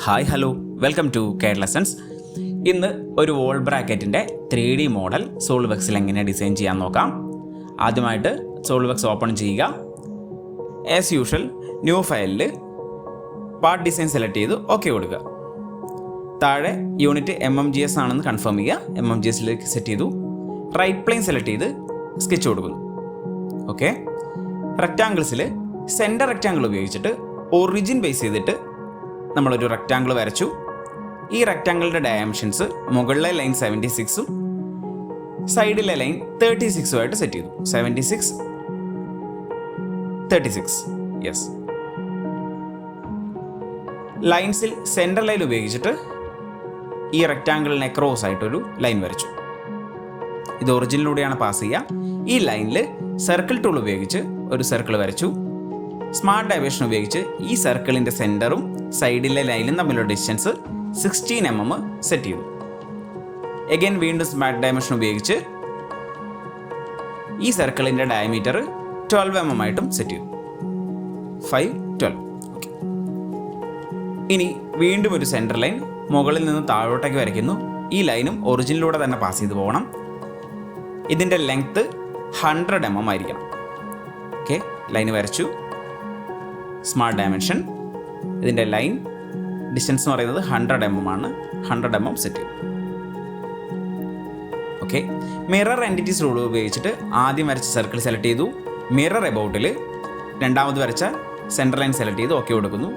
Hi hello welcome to Kerala lessons. ഇന്ന് ഒരു wall ബ്രാക്കറ്റിൻ്റെ 3D model സോൾവെക്സിൽ എങ്ങനെ ഡിസൈൻ ചെയ്യാൻ നോക്കാം. ആദ്യമായിട്ട് സോൾവെക്സ് ഓപ്പൺ ചെയ്യുക. ആസ് യൂഷ്വൽ ന്യൂ ഫയലിൽ പാർട്ട് ഡിസൈൻ സെലക്ട് ചെയ്ത് ഓക്കെ കൊടുക്കുക. താഴെ യൂണിറ്റ് MMGS ആണെന്ന് കൺഫേം ചെയ്യുക. MMGSലേക്ക് സെറ്റ് ചെയ്തു. റൈറ്റ് പ്ലെയിൻ സെലക്ട് ചെയ്ത് സ്കെച്ച് കൊടുക്കുന്നു. ഓക്കെ, റെക്റ്റാങ്കിൾസിൽ സെൻറ്റർ റെക്റ്റാങ്കിൾ ഉപയോഗിച്ചിട്ട് ഒറിജിൻ ബേസ് ചെയ്തിട്ട് നമ്മളൊരു റെക്റ്റാങ്കിൾ വരച്ചു. ഈ റെക്റ്റാങ്കിളിൻ്റെ ഡയമെൻഷൻസ് മുകളിലെ ലൈൻ 76ഉം സൈഡിലെ ലൈൻ 36ഉം ആയിട്ട് സെറ്റ് ചെയ്തു. 76 36 യെസ്. ലൈൻസിൽ സെൻറ്റർ ലൈൻ ഉപയോഗിച്ചിട്ട് ഈ റെക്റ്റാങ്കിളിനെ ക്രോസ് ആയിട്ടൊരു ലൈൻ വരച്ചു. ഇത് ഒറിജിനിലൂടെയാണ് പാസ് ചെയ്യുക. ഈ ലൈനിൽ സർക്കിൾ ടൂൾ ഉപയോഗിച്ച് ഒരു സർക്കിൾ വരച്ചു. സ്മാർട്ട് ഡൈവേഷൻ ഉപയോഗിച്ച് ഈ സർക്കിളിൻ്റെ സെൻറ്ററും സൈഡിലെ ലൈനും തമ്മിലുള്ള ഡിസ്റ്റൻസ് 16 mm സെറ്റ് ചെയ്തു. എഗൈൻ വീണ്ടും സ്മാർട്ട് ഡൈമെൻഷൻ ഉപയോഗിച്ച് ഈ സർക്കിളിൻ്റെ ഡയമീറ്റർ 12 mm ആയിട്ടും സെറ്റ് ചെയ്തു. 5 12. ഓക്കെ, ഇനി വീണ്ടും ഒരു സെൻറ്റർ ലൈൻ മുകളിൽ നിന്ന് താഴോട്ടേക്ക് വരയ്ക്കുന്നു. ഈ ലൈനും ഒറിജിനിലൂടെ തന്നെ പാസ് ചെയ്ത് പോകണം. ഇതിൻ്റെ ലെങ്ത്ത് 100 mm ആയിരിക്കണം. ഓക്കെ, ലൈൻ വരച്ചു. സ്മാർട്ട് ഡയമെൻഷൻ, ഇതിൻ്റെ ലൈൻ ഡിസ്റ്റൻസ് എന്ന് പറയുന്നത് 100 mm ആണ്. 100 mm സെറ്റ് ചെയ്തു. ഓക്കെ, മിറർ എൻറ്റിറ്റീസ് റൂൾ ഉപയോഗിച്ചിട്ട് ആദ്യം വരച്ച സർക്കിൾ സെലക്ട് ചെയ്തു. മിറർ എബൌട്ടിൽ രണ്ടാമത് വരച്ച സെൻറ്റർ ലൈൻ സെലക്ട് ചെയ്ത് ഓക്കെ കൊടുക്കുന്നു.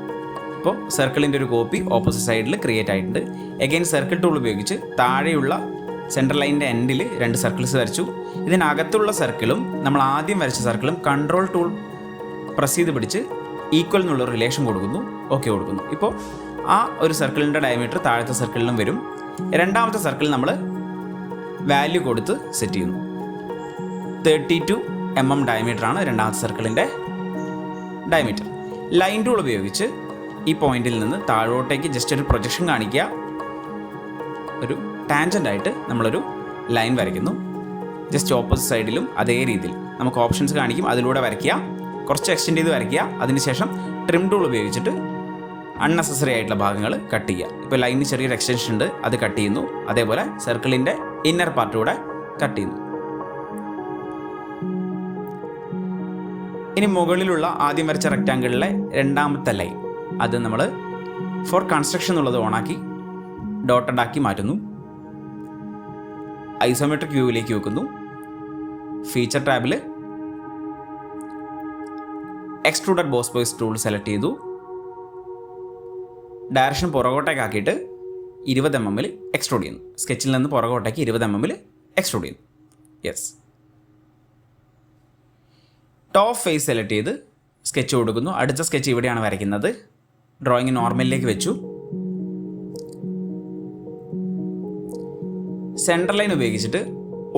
ഇപ്പോൾ സർക്കിളിൻ്റെ ഒരു കോപ്പി ഓപ്പോസിറ്റ് സൈഡിൽ ക്രിയേറ്റ് ആയിട്ടുണ്ട്. എഗെയിൻ സർക്കിൾ ടൂൾ ഉപയോഗിച്ച് താഴെയുള്ള സെൻറ്റർ ലൈനിൻ്റെ എൻഡിൽ 2 സർക്കിൾസ് വരച്ചു. ഇതിനകത്തുള്ള സർക്കിളും നമ്മൾ ആദ്യം വരച്ച സർക്കിളും കൺട്രോൾ ടൂൾ പ്രസ് ചെയ്ത് പിടിച്ച് ഈക്വൽ എന്നുള്ള റിലേഷൻ കൊടുക്കുന്നു. ഓക്കെ കൊടുക്കുന്നു. ഇപ്പോൾ ആ ഒരു സർക്കിളിൻ്റെ ഡയമീറ്റർ താഴത്തെ സർക്കിളിലും വരും. രണ്ടാമത്തെ സർക്കിൾ നമ്മൾ വാല്യൂ കൊടുത്ത് സെറ്റ് ചെയ്യുന്നു. 32 mm ഡയമീറ്ററാണ് രണ്ടാമത്തെ സർക്കിളിൻ്റെ ഡയമീറ്റർ. ലൈൻ ടൂൾ ഉപയോഗിച്ച് ഈ പോയിന്റിൽ നിന്ന് താഴോട്ടേക്ക് ജസ്റ്റ് ഒരു പ്രൊജക്ഷൻ കാണിക്കുക. ഒരു ടാൻജൻ്റ് ആയിട്ട് നമ്മളൊരു ലൈൻ വരയ്ക്കുന്നു. ജസ്റ്റ് ഓപ്പോസിറ്റ് സൈഡിലും അതേ രീതിയിൽ നമുക്ക് ഓപ്ഷൻസ് കാണിക്കും, അതിലൂടെ വരയ്ക്കുക. കുറച്ച് എക്സ്റ്റെൻഡ് ചെയ്ത് വരയ്ക്കുക. അതിനുശേഷം ട്രിം ടൂൾ ഉപയോഗിച്ചിട്ട് അൺനെസസറി ആയിട്ടുള്ള ഭാഗങ്ങൾ കട്ട് ചെയ്യുക. ഇപ്പോൾ ലൈനിന് ചെറിയൊരു എക്സ്റ്റൻഷൻ ഉണ്ട്, അത് കട്ട് ചെയ്യുന്നു. അതേപോലെ സർക്കിളിൻ്റെ ഇന്നർ പാർട്ട് കൂടെ കട്ട് ചെയ്യുന്നു. ഇനി മുകളിലുള്ള ആദ്യം വരച്ച റെക്റ്റാങ്കിളിലെ രണ്ടാമത്തെ ലൈൻ അത് നമ്മൾ ഫോർ കൺസ്ട്രക്ഷൻ എന്നുള്ളത് ഓണാക്കി ഡോട്ടഡ് ആക്കി മാറ്റുന്നു. ഐസോമെട്രിക് വ്യൂവിലേക്ക് വെക്കുന്നു. ഫീച്ചർ ടാബിൽ extruded boss boys tool select ചെയ്തു. ഡയറക്ഷൻ പുറകോട്ടേക്ക് ആക്കിയിട്ട് 20 mm എക്സ്ട്രൂഡ് ചെയ്യുന്നു. സ്കെച്ചിൽ നിന്ന് പുറകോട്ടേക്ക് 20 mm എക്സ്ട്രൂഡ് ചെയ്യുന്നു. യെസ്. ടോപ്പ് ഫേസ് സെലക്ട് ചെയ്ത് സ്കെച്ച് കൊടുക്കുന്നു. അടുത്ത സ്കെച്ച് ഇവിടെയാണ് വരയ്ക്കുന്നത്. ഡ്രോയിങ് നോർമലിലേക്ക് വെച്ചു. സെൻറ്റർ ലൈൻ ഉപയോഗിച്ചിട്ട്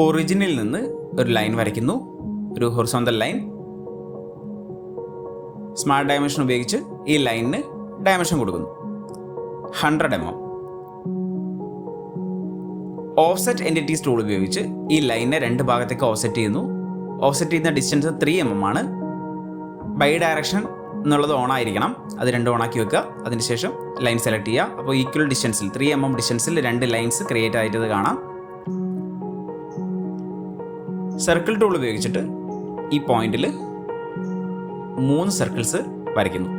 ഒറിജിനിൽ നിന്ന് ഒരു ലൈൻ വരയ്ക്കുന്നു, ഒരു ഹൊറിസോണ്ടൽ ലൈൻ. സ്മാർട്ട് ഡയമെൻഷൻ ഉപയോഗിച്ച് ഈ ലൈനിന് ഡയമെൻഷൻ കൊടുക്കുന്നു. 100 mm. ഓഫ്സെറ്റ് എൻറ്റിറ്റീസ് ടൂൾ ഉപയോഗിച്ച് ഈ ലൈനിനെ 2 ഭാഗത്തേക്ക് ഓഫ്സെറ്റ് ചെയ്യുന്നു. ഓഫ്സെറ്റ് ചെയ്യുന്ന ഡിസ്റ്റൻസ് 3 mm ആണ്. ബൈ ഡയറക്ഷൻ എന്നുള്ളത് ഓണായിരിക്കണം. അത് 2 ഓണാക്കി വെക്കുക. അതിനുശേഷം ലൈൻ സെലക്ട് ചെയ്യുക. അപ്പോൾ ഈക്വൽ ഡിസ്റ്റൻസിൽ 3 mm ഡിസ്റ്റൻസിൽ 2 ലൈൻസ് ക്രിയേറ്റ് ആയിട്ട് കാണാം. സർക്കിൾ ടൂൾ ഉപയോഗിച്ചിട്ട് ഈ പോയിന്റിൽ 3 സർക്കിൾസ് വരയ്ക്കുന്നു.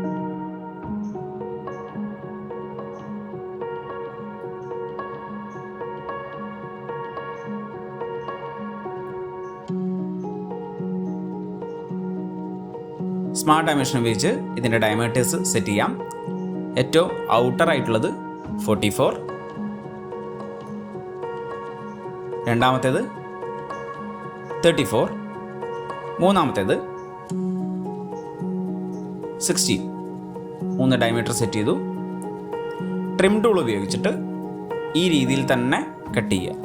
സ്മാർട്ട് ഡയമെൻഷൻ ഉപയോഗിച്ച് ഇതിൻ്റെ ഡയമീറ്റേഴ്സ് സെറ്റ് ചെയ്യാം. ഏറ്റവും ഔട്ടർ ആയിട്ടുള്ളത് 44, രണ്ടാമത്തേത് 34, മൂന്നാമത്തേത് 16. 3 ഡയമീറ്റർ സെറ്റ് ചെയ്തു. ട്രിം ടൂൾ ഉപയോഗിച്ചിട്ട് ഈ രീതിയിൽ തന്നെ കട്ട് ചെയ്യുക.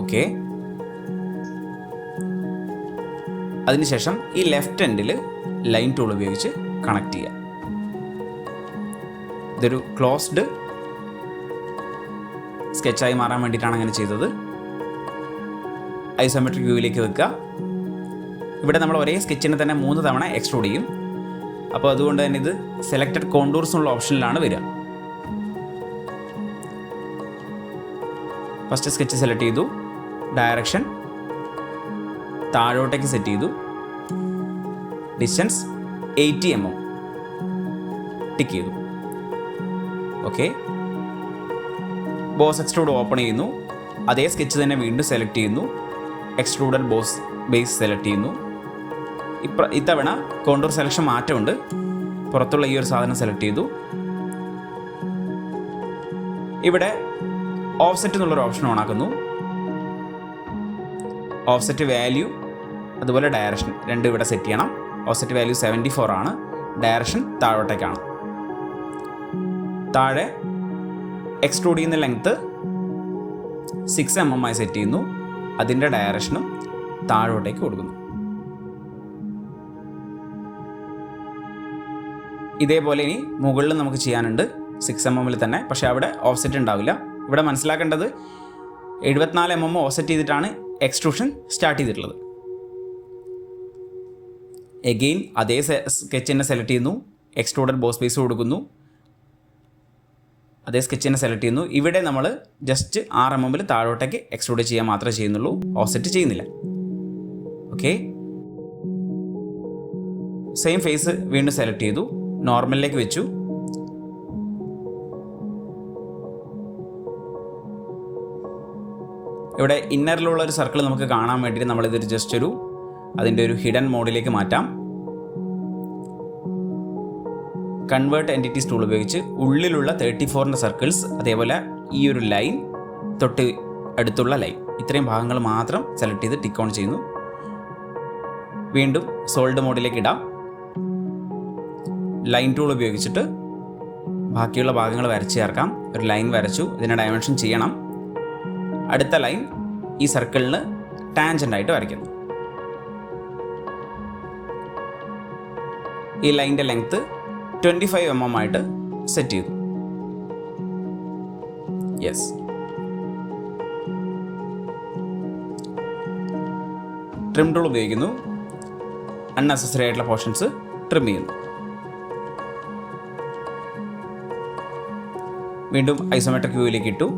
ഓക്കെ, അതിനുശേഷം ഈ ലെഫ്റ്റ് എൻഡിൽ ലൈൻ ടൂൾ ഉപയോഗിച്ച് കണക്ട് ചെയ്യുക. ഇതൊരു ക്ലോസ്ഡ് സ്കെച്ചായി മാറാൻ വേണ്ടിയിട്ടാണ് അങ്ങനെ ചെയ്തത്. ഐസോമെട്രിക് വ്യൂവിലേക്ക് വെക്കുക. ഇവിടെ നമ്മൾ ഒരേ സ്കെച്ചിനെ തന്നെ 3 തവണ എക്സ്ട്രൂഡ് ചെയ്യും. അപ്പോൾ അതുകൊണ്ട് തന്നെ ഇത് സെലക്റ്റഡ് കോണ്ടൂർസ് എന്നുള്ള ഓപ്ഷനിലാണ് വരിക. ഫസ്റ്റ് സ്കെച്ച് സെലക്ട് ചെയ്തു, ഡയറക്ഷൻ താഴോട്ടേക്ക് സെറ്റ് ചെയ്തു, ഡിസ്റ്റൻസ് 80 mm ടിക്ക് ചെയ്തു. ഓക്കെ, ബോസ് എക്സ്ട്രൂഡ് ഓപ്പൺ ചെയ്യുന്നു. അതേ സ്കെച്ച് തന്നെ വീണ്ടും സെലക്ട് ചെയ്യുന്നു, എക്സ്ട്രൂഡഡ് ബോസ് ബേസ് സെലക്ട് ചെയ്യുന്നു. ഇത്തവണ കോണ്ടൂർ സെലക്ഷൻ മാറ്റമുണ്ട്. പുറത്തുള്ള ഈ ഒരു സാധനം സെലക്ട് ചെയ്തു. ഇവിടെ ഓഫ്സെറ്റ് എന്നുള്ളൊരു ഓപ്ഷൻ ഓണാക്കുന്നു. ഓഫ്സെറ്റ് വാല്യൂ അതുപോലെ ഡയറക്ഷൻ രണ്ടും ഇവിടെ സെറ്റ് ചെയ്യണം. ഓഫ്സെറ്റ് വാല്യൂ 74 ആണ്, ഡയറക്ഷൻ താഴോട്ടേക്കാണ്. താഴെ എക്സ്ട്രൂഡ് ചെയ്യുന്ന ലെങ്ത്ത് 6 mm ആയി സെറ്റ് ചെയ്യുന്നു. അതിൻ്റെ ഡയറക്ഷനും താഴോട്ടേക്ക് കൊടുക്കുന്നു. ഇതേപോലെ ഇനി മുകളിൽ നമുക്ക് ചെയ്യാനുണ്ട് 6 mm തന്നെ, പക്ഷേ അവിടെ ഓഫ്സെറ്റ് ഉണ്ടാവില്ല. ഇവിടെ മനസ്സിലാക്കേണ്ടത് 74 mm ഓഫ്സെറ്റ് ചെയ്തിട്ടാണ് എക്സ്ട്രൂഷൻ സ്റ്റാർട്ട് ചെയ്തിട്ടുള്ളത്. എഗെയിൻ അതേ സ്കെച്ച് തന്നെ സെലക്ട് ചെയ്യുന്നു, എക്സ്ട്രൂഡഡ് ബോസ് ബേസ് കൊടുക്കുന്നു, അതേ സ്കെച്ച് തന്നെ സെലക്ട് ചെയ്യുന്നു. ഇവിടെ നമ്മൾ ജസ്റ്റ് 6 mm താഴോട്ടേക്ക് എക്സ്ട്രൂഡ് ചെയ്യാൻ മാത്രമേ ചെയ്യുന്നുള്ളൂ, ഓഫ്സെറ്റ് ചെയ്യുന്നില്ല. ഓക്കെ, സെയിം ഫേസ് വീണ്ടും സെലക്ട് ചെയ്തു, നോർമലിലേക്ക് വെച്ചു. ഇവിടെ ഇന്നറിലുള്ള ഒരു സർക്കിൾ നമുക്ക് കാണാൻ വേണ്ടിയിട്ട് നമ്മളിതൊരു ജസ്റ്റ് അതിൻ്റെ ഒരു ഹിഡൻ മോഡിലേക്ക് മാറ്റാം. കൺവേർട്ട് എൻറ്റിറ്റീസ് ടൂൾ ഉപയോഗിച്ച് ഉള്ളിലുള്ള 34 സർക്കിൾസ്, അതേപോലെ ഈ ഒരു ലൈൻ തൊട്ട് അടുത്തുള്ള ലൈൻ, ഇത്രയും ഭാഗങ്ങൾ മാത്രം സെലക്ട് ചെയ്ത് ടിക്ക് ഓൺ ചെയ്യുന്നു. വീണ്ടും സോൾഡ് മോഡിലേക്ക് ഇടാം. ലൈൻ ടൂൾ ഉപയോഗിച്ചിട്ട് ബാക്കിയുള്ള ഭാഗങ്ങൾ വരച്ച് ചേർക്കാം. ഒരു ലൈൻ വരച്ചു, ഇതിനെ ഡയമെൻഷൻ ചെയ്യണം. അടുത്ത ലൈൻ ഈ സർക്കിളിന് ടാൻജൻ്റായിട്ട് വരയ്ക്കുന്നു. ഈ ലൈനിൻ്റെ ലെങ്ത്ത് 25 mm ആയിട്ട് സെറ്റ് ചെയ്തു. യെസ്, ട്രിം ടൂൾ ഉപയോഗിക്കുന്നു. അൺനെസസറി ആയിട്ടുള്ള പോർഷൻസ് ട്രിം ചെയ്യുന്നു. വീണ്ടും ഐസോമെട്രിക് വ്യൂവിലേക്ക് ഇട്ടു.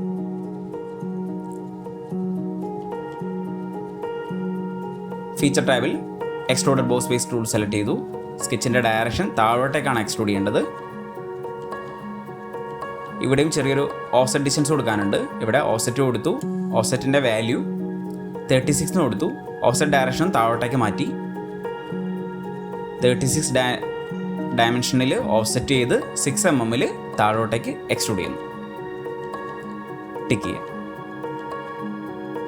ഫീച്ചർ ടാബിൽ extruded boss base tool select ചെയ്തു. സ്കെച്ചിൻ്റെ ഡയറക്ഷൻ താഴോട്ടേക്കാണ് എക്സ്ട്രൂഡ് ചെയ്യേണ്ടത്. ഇവിടെയും ചെറിയൊരു ഓഫ്സെറ്റ് ഡിസ്റ്റൻസ് കൊടുക്കാനുണ്ട്. ഇവിടെ ഓഫ്സെറ്റ് കൊടുത്തു, ഓഫ്സെറ്റിൻ്റെ വാല്യൂ 36 കൊടുത്തു. ഓഫ്സെറ്റ് ഡയറക്ഷനും താഴോട്ടേക്ക് മാറ്റി. 36 ഡയമെൻഷനിൽ ഓഫ്സെറ്റ് ചെയ്ത് 6 mm താഴോട്ടേക്ക് എക്സ്ട്രൂഡ് ചെയ്യുന്നു. ടിക്ക് ചെയ്യാം.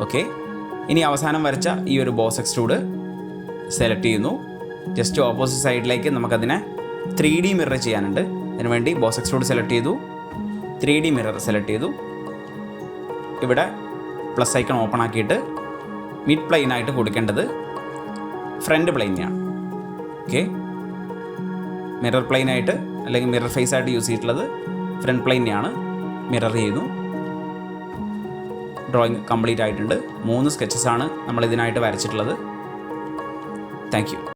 ഓക്കെ, ഇനി അവസാനം വരച്ച ഈ ഒരു ബോസ് എക്സ്ട്രൂഡ് സെലക്ട് ചെയ്യുന്നു. ജസ്റ്റ് ഓപ്പോസിറ്റ് സൈഡിലേക്ക് നമുക്കതിനെ 3D മിറർ ചെയ്യാനുണ്ട്. അതിനുവേണ്ടി ബോസ് എക്സ്ട്രൂഡ് സെലക്ട് ചെയ്തു, 3D മിറർ സെലക്ട് ചെയ്തു. ഇവിടെ പ്ലസ് ഐക്കൺ ഓപ്പൺ ആക്കിയിട്ട് മിഡ് പ്ലെയിനായിട്ട് കൊടുക്കേണ്ടത് ഫ്രണ്ട് പ്ലെയിനെയാണ്. ഓക്കെ, മിറർ പ്ലെയിനായിട്ട് അല്ലെങ്കിൽ മിറർ ഫേസ് ആയിട്ട് യൂസ് ചെയ്തിട്ടുള്ളത് ഫ്രണ്ട് പ്ലെയിനെയാണ്. മിറർ ചെയ്യുന്നു. ഡ്രോയിങ് കംപ്ലീറ്റ് ആയിട്ടുണ്ട്. 3 സ്കെച്ചസാണ് നമ്മൾ ഇതിനായിട്ട് വരച്ചിട്ടുള്ളത്. Thank you.